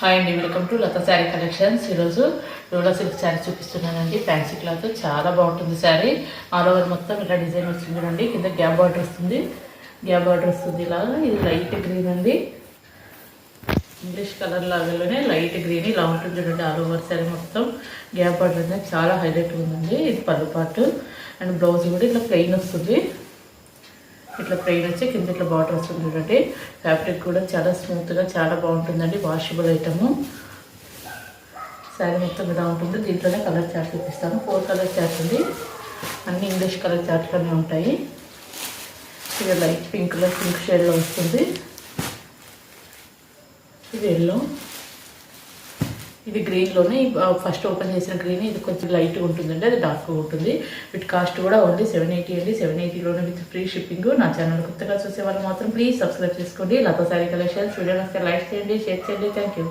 Hi అండి, welcome to Latha sari collections. ఈరోజు dola silk sari చూపిస్తున్నానండి. ఫ్యాన్సీ క్లాత్ చాలా బాగుంటుంది శారీ. ఆల్ ఓవర్ మొత్తం ఇలా డిజైన్ వస్తుంది చూడండి. కింద గ్యాప్ బార్డర్ వస్తుంది, ఇలాగా. ఇది లైట్ గ్రీన్ అండి, ఇంగ్లీష్ కలర్ లాగానే లైట్ గ్రీన్ ఇలా ఉంటుంది చూడండి. ఆల్ ఓవర్ శారీ మొత్తం గ్యాప్ బార్డర్ అనేది చాలా హైలైట్ ఉందండి. ఇది పళ్ళు పాటు అండ్ బ్లౌజ్ కూడా ఇట్లా ప్లెయిన్ వస్తుంది. ఇట్లా ప్లెయిన్ వచ్చి కింద ఇట్లా బార్డర్ వస్తుంది చూడండి. ఫ్యాబ్రిక్ కూడా చాలా స్మూత్గా చాలా బాగుంటుందండి. Washable item. శారీ మొత్తం ఇలా ఉంటుంది. దీంట్లోనే కలర్ చార్ట్ చూపిస్తాను. 4 కలర్ చార్ట్ ఉంది. అన్ని ఇంగ్లీష్ కలర్ చార్ట్లోనే ఉంటాయి. ఇది లైట్ పింక్ షేడ్లో వస్తుంది. ఇది ఎల్లో, ఇది గ్రీన్లోనే ఫస్ట్ ఓపెన్ చేసిన గ్రీన్. ఇది కొంచెం లైట్గా ఉంటుందండి, అది డార్క్గా ఉంటుంది. వీటి కాస్ట్ కూడా ఓన్లీ 780 అండి. 780లోనే విత్ ఫ్రీ షిప్పింగ్. నా ఛానల్ కొత్తగా చూసే వాళ్ళు మాత్రం ప్లీజ్ సబ్స్క్రైబ్ చేసుకోండి. లతా శారీ కలెక్షన్స్. వీడియో నచ్చితే లైక్ చేయండి, షేర్ చేయండి. Thank you.